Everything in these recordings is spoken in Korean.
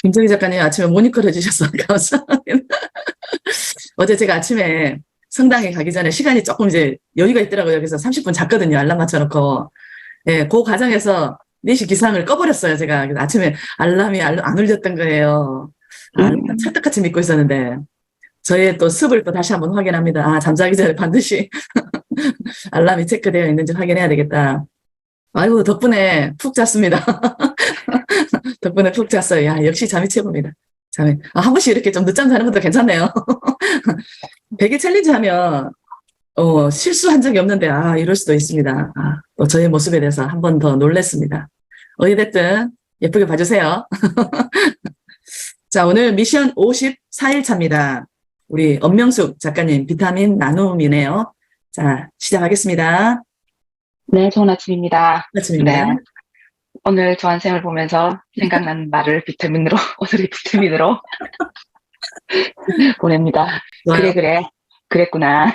김정희 작가님 아침에 모니터를 해주셔서 감사합니다. 어제 제가 아침에 성당에 가기 전에 시간이 조금 이제 여유가 있더라고요. 그래서 30분 잤거든요. 알람 맞춰놓고. 예, 그 과정에서 4시 기상을 꺼버렸어요. 제가. 그래서 아침에 알람이 안 울렸던 거예요. 알람 찰떡같이 믿고 있었는데. 저의 또 습을 또 다시 한번 확인합니다. 아, 잠자기 전에 반드시 알람이 체크되어 있는지 확인해야 되겠다. 아이고, 덕분에 푹 잤습니다. 덕분에 푹 잤어요. 야, 역시 잠이 최고입니다. 잠이. 아, 한 번씩 이렇게 좀 늦잠 자는 것도 괜찮네요. 100일 챌린지 하면, 실수한 적이 없는데, 아, 이럴 수도 있습니다. 아, 또 저의 모습에 대해서 한 번 더 놀랬습니다. 어찌됐든, 예쁘게 봐주세요. 자, 오늘 미션 54일 차입니다. 우리 엄명숙 작가님 비타민 나눔이네요. 자, 시작하겠습니다. 네, 좋은 아침입니다. 아침입니다. 네. 오늘 저한생을 보면서 생각나는 말을 비타민으로, 오늘의 비타민으로 보냅니다. 좋아요. 그래, 그랬구나.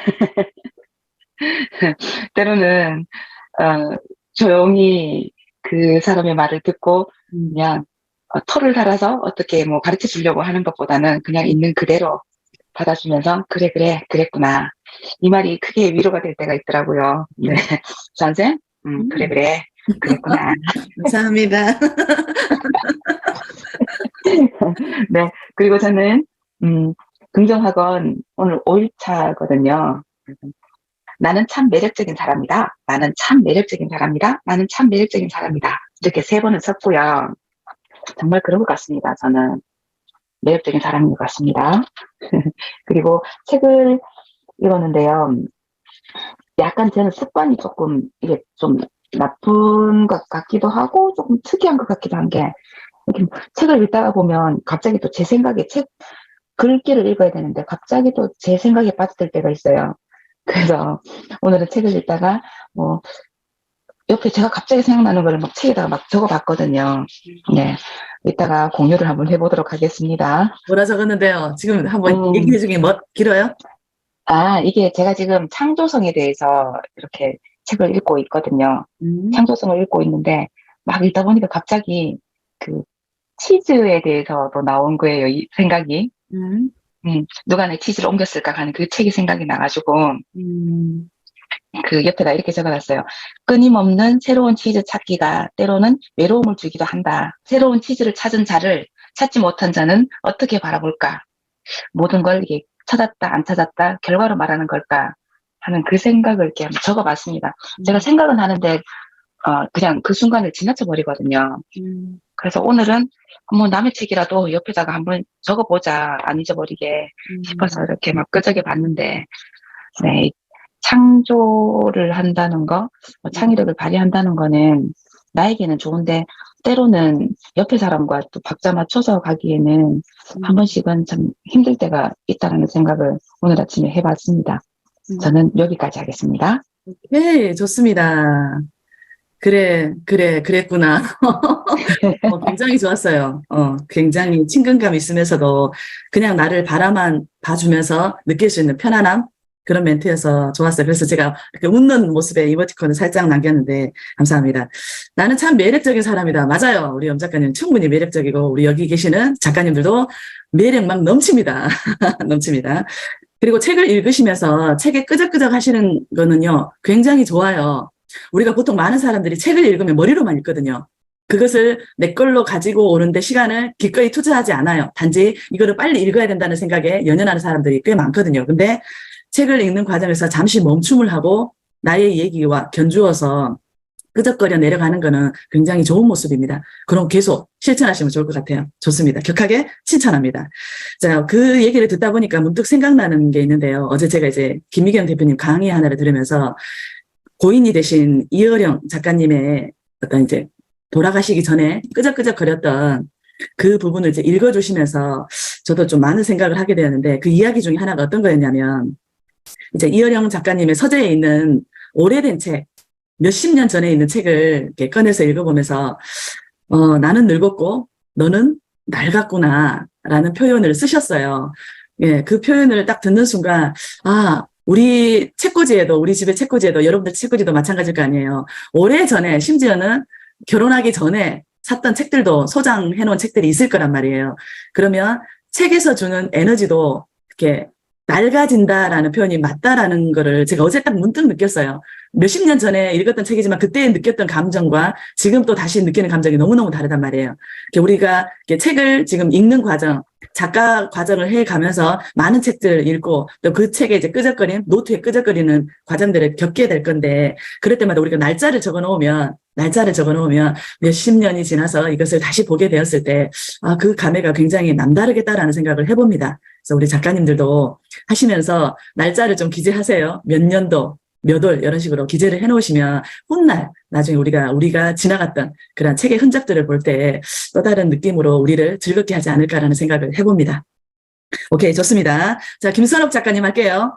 때로는, 조용히 그 사람의 말을 듣고 그냥 털을 달아서 어떻게 뭐 가르쳐 주려고 하는 것보다는 그냥 있는 그대로 받아주면서 그랬구나. 이 말이 크게 위로가 될 때가 있더라고요. 네. 저한생, 그랬구나. 감사합니다. 네. 그리고 저는, 긍정학원 오늘 5일차거든요. 나는 참 매력적인 사람이다. 나는 참 매력적인 사람이다. 나는 참 매력적인 사람이다. 이렇게 3번을 썼고요. 정말 그런 것 같습니다. 저는 매력적인 사람인 것 같습니다. 그리고 책을 읽었는데요. 약간 저는 습관이 조금 이게 좀 나쁜 것 같기도 하고 조금 특이한 것 같기도 한 게, 이렇게 책을 읽다가 보면 갑자기 또 제 생각에 글귀를 읽어야 되는데 갑자기 또 제 생각에 빠져들 때가 있어요. 그래서 오늘은 책을 읽다가 뭐 옆에 제가 갑자기 생각나는 거를 막 책에다가 막 적어봤거든요. 네, 이따가 공유를 한번 해보도록 하겠습니다. 뭐라 적었는데요? 지금 한번 얘기해 주긴 길어요? 이게 제가 지금 창조성에 대해서 이렇게 책을 읽고 있거든요. 창조성을 읽고 있는데 막 읽다 보니까 갑자기 그 치즈에 대해서도 나온 거예요. 이 생각이. 누가 내 치즈를 옮겼을까 하는 그 책이 생각이 나가지고 그 옆에다 이렇게 적어놨어요. 끊임없는 새로운 치즈 찾기가 때로는 외로움을 주기도 한다. 새로운 치즈를 찾은 자를 찾지 못한 자는 어떻게 바라볼까? 모든 걸 이게 찾았다 안 찾았다 결과로 말하는 걸까 하는 그 생각을 이렇게 한번 적어봤습니다. 제가 생각은 하는데 그냥 그 순간을 지나쳐 버리거든요. 그래서 오늘은 뭐 남의 책이라도 옆에다가 한번 적어보자, 안 잊어버리게 싶어서 이렇게 막 끄적여 봤는데, 네, 창조를 한다는 거, 창의력을 발휘한다는 거는 나에게는 좋은데 때로는 옆에 사람과 또 박자 맞춰서 가기에는 한 번씩은 참 힘들 때가 있다는 생각을 오늘 아침에 해봤습니다. 저는 여기까지 하겠습니다. 네, 좋습니다. 그랬구나. 굉장히 좋았어요. 굉장히 친근감 있으면서도 그냥 나를 바라만 봐주면서 느낄 수 있는 편안함? 그런 멘트여서 좋았어요. 그래서 제가 이렇게 웃는 모습에 이모티콘을 살짝 남겼는데, 감사합니다. 나는 참 매력적인 사람이다. 맞아요. 우리 엄 작가님 충분히 매력적이고, 우리 여기 계시는 작가님들도 매력 막 넘칩니다. 넘칩니다. 그리고 책을 읽으시면서 책에 끄적끄적 하시는 거는요, 굉장히 좋아요. 우리가 보통 많은 사람들이 책을 읽으면 머리로만 읽거든요. 그것을 내 걸로 가지고 오는데 시간을 기꺼이 투자하지 않아요. 단지 이거를 빨리 읽어야 된다는 생각에 연연하는 사람들이 꽤 많거든요. 근데 책을 읽는 과정에서 잠시 멈춤을 하고 나의 얘기와 견주어서 끄적거려 내려가는 거는 굉장히 좋은 모습입니다. 그럼 계속 실천하시면 좋을 것 같아요. 좋습니다. 격하게 칭찬합니다. 자, 그 얘기를 듣다 보니까 문득 생각나는 게 있는데요. 어제 제가 이제 김미경 대표님 강의 하나를 들으면서 고인이 되신 이어령 작가님의 어떤 이제 돌아가시기 전에 끄적끄적 거렸던 그 부분을 이제 읽어주시면서 저도 좀 많은 생각을 하게 되었는데 그 이야기 중에 하나가 어떤 거였냐면 이제 이어령 작가님의 서재에 있는 오래된 책, 몇십 년 전에 있는 책을 이렇게 꺼내서 읽어보면서 나는 늙었고 너는 낡았구나 라는 표현을 쓰셨어요. 예, 그 표현을 딱 듣는 순간 우리 책꽂이에도 우리 집의 책꽂이에도 여러분들 책꽂이도 마찬가지일 거 아니에요. 오래전에 심지어는 결혼하기 전에 샀던 책들도 소장해 놓은 책들이 있을 거란 말이에요. 그러면 책에서 주는 에너지도 이렇게 낡아진다라는 표현이 맞다라는 거를 제가 어제 딱 문득 느꼈어요. 몇십 년 전에 읽었던 책이지만 그때 느꼈던 감정과 지금 또 다시 느끼는 감정이 너무너무 다르단 말이에요. 우리가 책을 지금 읽는 과정, 작가 과정을 해 가면서 많은 책들을 읽고 또 그 책에 이제 노트에 끄적거리는 과정들을 겪게 될 건데, 그럴 때마다 우리가 날짜를 적어 놓으면 몇십 년이 지나서 이것을 다시 보게 되었을 때, 아, 그 감회가 굉장히 남다르겠다라는 생각을 해봅니다. 그래서 우리 작가님들도 하시면서 날짜를 좀 기재하세요. 몇 년도, 몇 월, 이런 식으로 기재를 해 놓으시면 훗날, 나중에 우리가 지나갔던 그런 책의 흔적들을 볼 때 또 다른 느낌으로 우리를 즐겁게 하지 않을까라는 생각을 해봅니다. 오케이, 좋습니다. 자, 김선옥 작가님 할게요.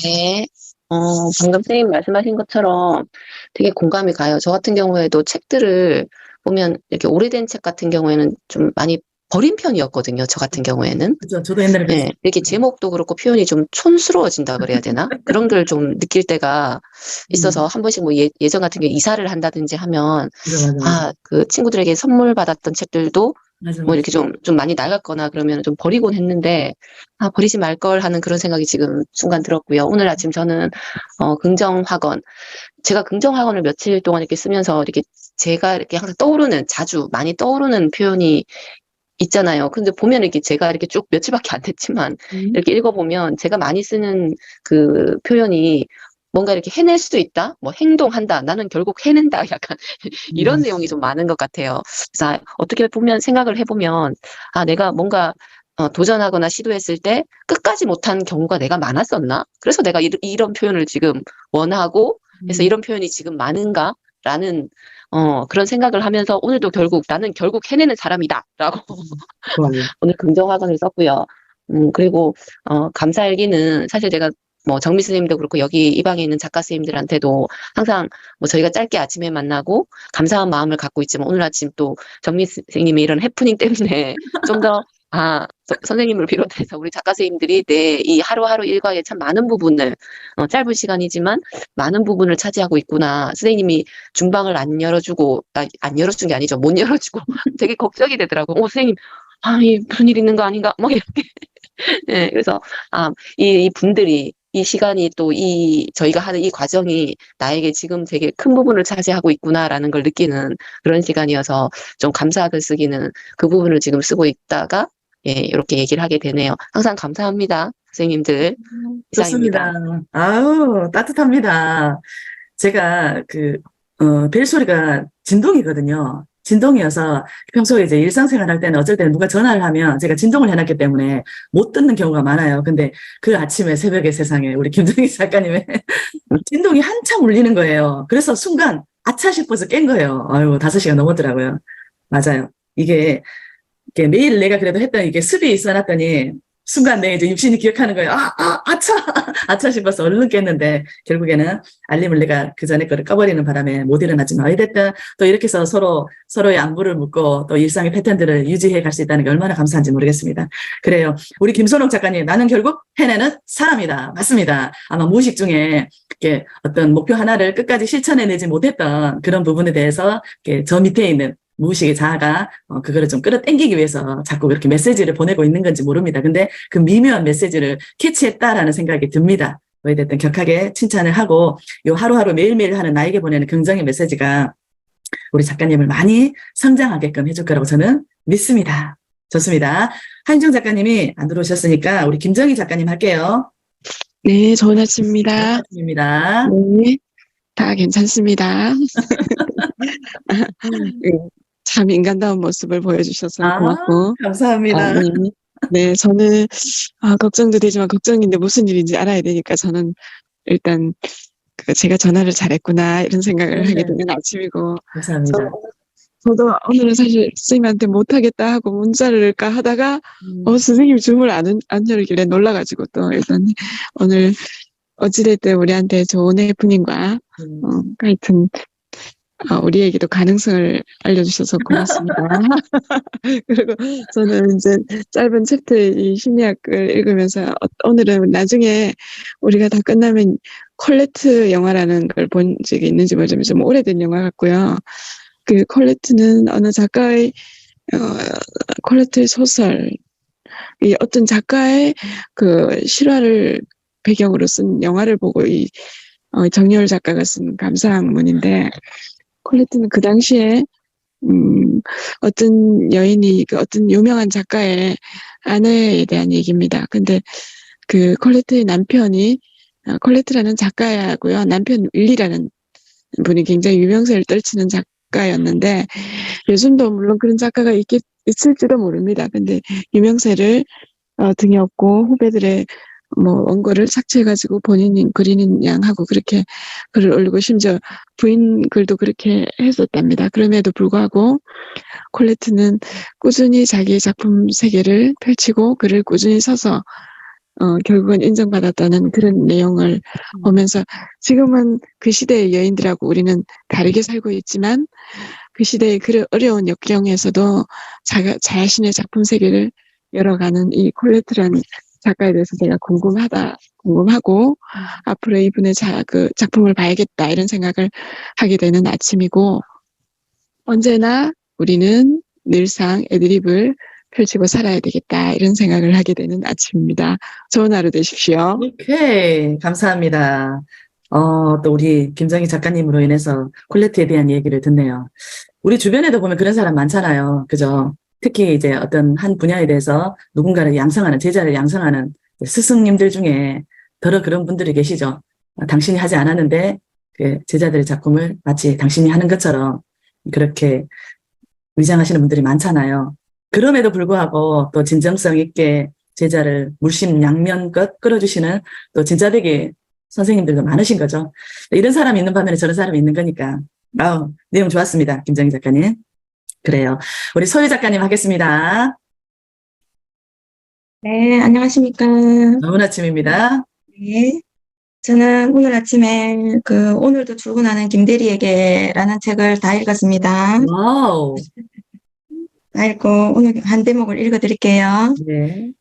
네. 방금 선생님 말씀하신 것처럼 되게 공감이 가요. 저 같은 경우에도 책들을 보면 이렇게 오래된 책 같은 경우에는 좀 많이 버린 편이었거든요. 저 같은 경우에는. 그렇죠. 저도 옛날에 네, 이렇게 제목도 그렇고 표현이 좀 촌스러워진다 그래야 되나? 그런 걸 좀 느낄 때가 있어서 한 번씩 뭐 예전 같은 경우에 이사를 한다든지 하면 맞아. 그 친구들에게 선물 받았던 책들도 맞아. 뭐 이렇게 좀 많이 낡았거나 그러면 좀 버리곤 했는데, 버리지 말 걸 하는 그런 생각이 지금 순간 들었고요. 오늘 아침 저는, 긍정학원, 제가 긍정학원을 며칠 동안 이렇게 쓰면서 이렇게 제가 이렇게 항상 자주 많이 떠오르는 표현이 있잖아요. 근데 보면 이렇게 제가 이렇게 쭉 며칠밖에 안 됐지만, 이렇게 읽어보면 제가 많이 쓰는 그 표현이 뭔가 이렇게 해낼 수도 있다? 뭐 행동한다. 나는 결국 해낸다. 약간 이런 내용이 좀 많은 것 같아요. 그래서 어떻게 보면 생각을 해보면, 내가 뭔가 도전하거나 시도했을 때 끝까지 못한 경우가 내가 많았었나? 그래서 내가 이런 표현을 지금 원하고, 그래서 이런 표현이 지금 많은가? 라는 그런 생각을 하면서 오늘도 나는 결국 해내는 사람이다. 라고 오늘 긍정학원을 썼고요. 그리고 감사일기는 사실 제가 뭐 정미 선생님도 그렇고 여기 이 방에 있는 작가 선생님들한테도 항상 뭐 저희가 짧게 아침에 만나고 감사한 마음을 갖고 있지만, 오늘 아침 또 정미 선생님의 이런 해프닝 때문에 좀 더 선생님을 비롯해서 우리 작가 선생님들이 내 이 하루하루 일과의 참 많은 부분을, 짧은 시간이지만 많은 부분을 차지하고 있구나. 선생님이 중방을 안 열어준 게 아니죠. 못 열어주고 되게 걱정이 되더라고. 선생님, 무슨 일 있는 거 아닌가? 뭐 이렇게. 네, 그래서 이 분들이, 이 시간이 또 저희가 하는 이 과정이 나에게 지금 되게 큰 부분을 차지하고 있구나라는 걸 느끼는 그런 시간이어서 좀 감사하게 쓰기는 그 부분을 지금 쓰고 있다가, 예, 이렇게 얘기를 하게 되네요. 항상 감사합니다, 선생님들. 이상입니다. 좋습니다. 아우, 따뜻합니다. 제가 벨소리가 진동이거든요. 진동이어서 평소에 이제 일상생활 할 때는 어쩔 때는 누가 전화를 하면 제가 진동을 해놨기 때문에 못 듣는 경우가 많아요. 근데 그 아침에 새벽에 세상에 우리 김정희 작가님의 진동이 한참 울리는 거예요. 그래서 순간 아차 싶어서 깬 거예요. 아유, 5시간 넘었더라고요. 맞아요. 이게 매일 내가 그래도 했던 이게 습이 있어놨더니 순간 내 이제 육신이 기억하는 거예요. 아차! 아차 싶어서 얼른 깼는데, 결국에는 알림을 내가 그 전에 거를 꺼버리는 바람에 못 일어났지만, 어찌됐든 또 이렇게 해서 서로의 안부를 묻고 또 일상의 패턴들을 유지해 갈 수 있다는 게 얼마나 감사한지 모르겠습니다. 그래요. 우리 김선옥 작가님, 나는 결국 해내는 사람이다. 맞습니다. 아마 무의식 중에 이렇게 어떤 목표 하나를 끝까지 실천해내지 못했던 그런 부분에 대해서 이렇게 저 밑에 있는 무의식의 자아가 그거를 좀 끌어당기기 위해서 자꾸 그렇게 메시지를 보내고 있는 건지 모릅니다. 근데 그 미묘한 메시지를 캐치했다라는 생각이 듭니다. 어쨌든 격하게 칭찬을 하고, 요 하루하루 매일매일 하는 나에게 보내는 긍정의 메시지가 우리 작가님을 많이 성장하게끔 해줄 거라고 저는 믿습니다. 좋습니다. 한중 작가님이 안 들어오셨으니까 우리 김정희 작가님 할게요. 네, 좋은 아침입니다. 입니다. 네, 다 괜찮습니다. 참 인간다운 모습을 보여주셔서 고맙고. 감사합니다. 네, 저는 걱정도 되지만 걱정인데 무슨 일인지 알아야 되니까 저는 일단 제가 전화를 잘했구나 이런 생각을 하게 되는 아침이고. 감사합니다. 저도 오늘은 사실 선생님한테 못하겠다 하고 문자를 할까 하다가 선생님이 줌을 안 열길래 놀라가지고 또 일단 오늘 어찌됐든 우리한테 좋은 해프닝과 하여튼 우리에게도 가능성을 알려주셔서 고맙습니다. 그리고 저는 이제 짧은 챕터의 이 심리학을 읽으면서 오늘은 나중에 우리가 다 끝나면 콜레트 영화라는 걸 본 적이 있는지 모르지만 좀 오래된 영화 같고요. 그 콜레트는 어느 작가의 콜레트의 소설, 이 어떤 작가의 그 실화를 배경으로 쓴 영화를 보고 정여울 작가가 쓴 감상문인데, 콜레트는 그 당시에 어떤 여인이 그 어떤 유명한 작가의 아내에 대한 얘기입니다. 근데 그 콜레트의 남편이 콜레트라는 작가고요. 남편 윌리라는 분이 굉장히 유명세를 떨치는 작가였는데, 요즘도 물론 그런 작가가 있을지도 모릅니다. 근데 유명세를 등에 업고 후배들의 뭐 원고를 삭제해가지고 본인이 그리는 양하고 그렇게 글을 올리고, 심지어 부인 글도 그렇게 했었답니다. 그럼에도 불구하고 콜레트는 꾸준히 자기의 작품 세계를 펼치고 글을 꾸준히 써서 결국은 인정받았다는 그런 내용을 보면서, 지금은 그 시대의 여인들하고 우리는 다르게 살고 있지만 그 시대의 그 어려운 역경에서도 자신의 작품 세계를 열어가는 이 콜레트라는 작가에 대해서 제가 궁금하고 앞으로 이분의 그 작품을 봐야겠다 이런 생각을 하게 되는 아침이고, 언제나 우리는 늘상 애드립을 펼치고 살아야 되겠다 이런 생각을 하게 되는 아침입니다. 좋은 하루 되십시오. 오케이, 감사합니다. 또 우리 김정희 작가님으로 인해서 콜레트에 대한 얘기를 듣네요. 우리 주변에도 보면 그런 사람 많잖아요. 그죠? 특히 이제 어떤 한 분야에 대해서 누군가를 양성하는, 제자를 양성하는 스승님들 중에 더러 그런 분들이 계시죠. 당신이 하지 않았는데 그 제자들의 작품을 마치 당신이 하는 것처럼 그렇게 위장하시는 분들이 많잖아요. 그럼에도 불구하고 또 진정성 있게 제자를 물심양면껏 끌어주시는 또 진짜되게 선생님들도 많으신 거죠. 이런 사람이 있는 반면에 저런 사람이 있는 거니까. 내용 좋았습니다. 김정희 작가님. 그래요. 우리 소유 작가님 하겠습니다. 네, 안녕하십니까. 좋은 아침입니다. 네. 저는 오늘 아침에 오늘도 출근하는 김대리에게라는 책을 다 읽었습니다. 와우. 다 읽고 오늘 한 대목을 읽어드릴게요. 네.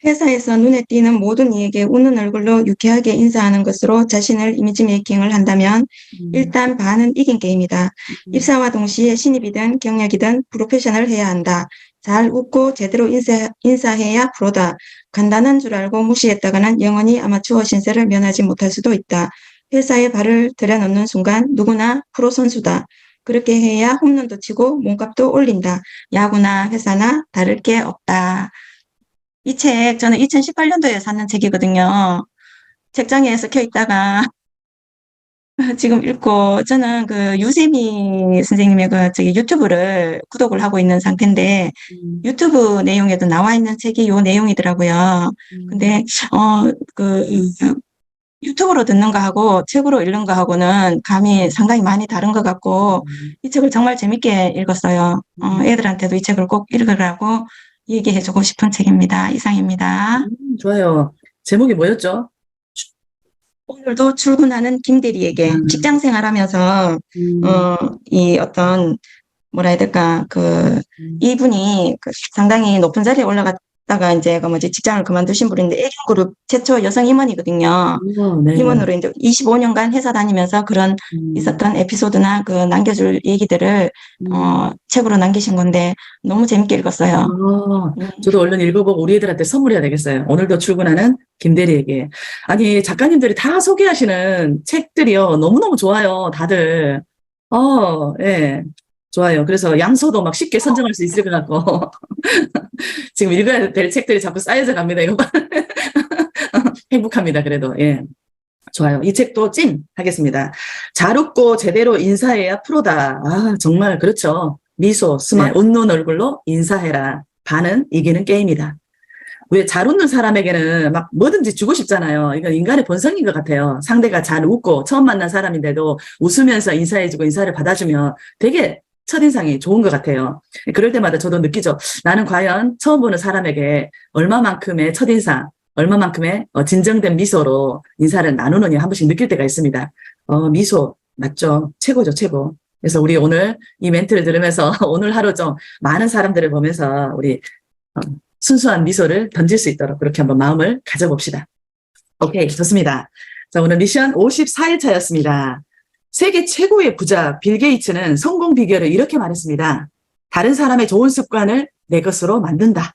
회사에서 눈에 띄는 모든 이에게 웃는 얼굴로 유쾌하게 인사하는 것으로 자신을 이미지 메이킹을 한다면 일단 반은 이긴 게임이다. 입사와 동시에 신입이든 경력이든 프로페셔널 해야 한다. 잘 웃고 제대로 인사해야 프로다. 간단한 줄 알고 무시했다가는 영원히 아마추어 신세를 면하지 못할 수도 있다. 회사에 발을 들여놓는 순간 누구나 프로 선수다. 그렇게 해야 홈런도 치고 몸값도 올린다. 야구나 회사나 다를 게 없다. 이 책 저는 2018년도에 샀는 책이거든요. 책장에 섞여 있다가 지금 읽고, 저는 유세미 선생님의 유튜브를 구독을 하고 있는 상태인데, 유튜브 내용에도 나와 있는 책이 요 내용이더라고요. 근데, 유튜브로 듣는 거하고 책으로 읽는 거하고는 감이 상당히 많이 다른 것 같고, 이 책을 정말 재밌게 읽었어요. 애들한테도 이 책을 꼭 읽으라고 얘기해주고 싶은 책입니다. 이상입니다. 좋아요. 제목이 뭐였죠? 오늘도 출근하는 김대리에게 직장 생활하면서 이 어떤 뭐라 해야 될까 이분이 상당히 높은 자리에 올라갔다가 이제 직장을 그만두신 분인데 A그룹 최초 여성 임원이거든요. 네. 임원으로 이제 25년간 회사 다니면서 그런 있었던 에피소드나 남겨줄 얘기들을 책으로 남기신 건데 너무 재밌게 읽었어요. 저도 얼른 읽어보고 우리 애들한테 선물해야 되겠어요. 오늘도 출근하는 김대리에게. 아니, 작가님들이 다 소개하시는 책들이요. 너무너무 좋아요. 다들. 예. 좋아요. 그래서 양서도 막 쉽게 선정할 수 있을 것 같고. 지금 읽어야 될 책들이 자꾸 쌓여져 갑니다. 이거 봐. 행복합니다. 그래도. 예. 좋아요. 이 책도 찐 하겠습니다. 잘 웃고 제대로 인사해야 프로다. 정말 그렇죠. 미소, 스마일, 웃는 얼굴로 인사해라. 반은 이기는 게임이다. 왜 잘 웃는 사람에게는 막 뭐든지 주고 싶잖아요. 이건 인간의 본성인 것 같아요. 상대가 잘 웃고 처음 만난 사람인데도 웃으면서 인사해주고 인사를 받아주면 되게 첫인상이 좋은 것 같아요. 그럴 때마다 저도 느끼죠. 나는 과연 처음 보는 사람에게 얼마만큼의 첫인상, 얼마만큼의 진정된 미소로 인사를 나누느냐 한 번씩 느낄 때가 있습니다. 미소 맞죠? 최고죠, 최고. 그래서 우리 오늘 이 멘트를 들으면서 오늘 하루 좀 많은 사람들을 보면서 우리 순수한 미소를 던질 수 있도록 그렇게 한번 마음을 가져봅시다. 오케이, 좋습니다. 자, 오늘 미션 54일 차였습니다. 세계 최고의 부자 빌 게이츠는 성공 비결을 이렇게 말했습니다. 다른 사람의 좋은 습관을 내 것으로 만든다.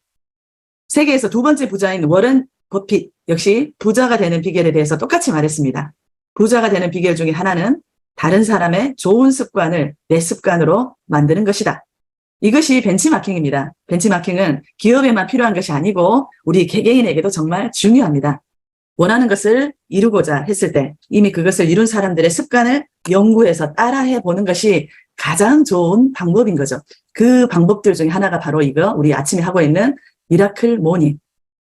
세계에서 두 번째 부자인 워런 버핏 역시 부자가 되는 비결에 대해서 똑같이 말했습니다. 부자가 되는 비결 중에 하나는 다른 사람의 좋은 습관을 내 습관으로 만드는 것이다. 이것이 벤치마킹입니다. 벤치마킹은 기업에만 필요한 것이 아니고 우리 개개인에게도 정말 중요합니다. 원하는 것을 이루고자 했을 때 이미 그것을 이룬 사람들의 습관을 연구해서 따라해 보는 것이 가장 좋은 방법인 거죠. 그 방법들 중에 하나가 바로 이거 우리 아침에 하고 있는 미라클 모닝,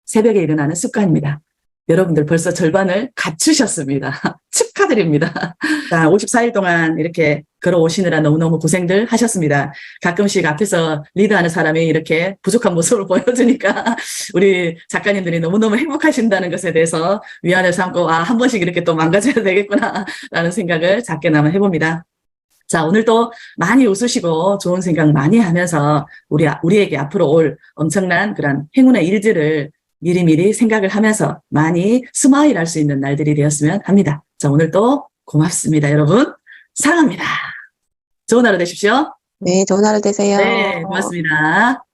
새벽에 일어나는 습관입니다. 여러분들 벌써 절반을 갖추셨습니다. 축하드립니다. 자, 54일 동안 이렇게 걸어오시느라 너무너무 고생들 하셨습니다. 가끔씩 앞에서 리드하는 사람이 이렇게 부족한 모습을 보여주니까 우리 작가님들이 너무너무 행복하신다는 것에 대해서 위안을 삼고 한 번씩 이렇게 또 망가져야 되겠구나 라는 생각을 작게나마 해봅니다. 자, 오늘도 많이 웃으시고 좋은 생각 많이 하면서 우리에게 앞으로 올 엄청난 그런 행운의 일들을 미리미리 생각을 하면서 많이 스마일 할 수 있는 날들이 되었으면 합니다. 자, 오늘도 고맙습니다, 여러분. 사랑합니다. 좋은 하루 되십시오. 네, 좋은 하루 되세요. 네, 고맙습니다.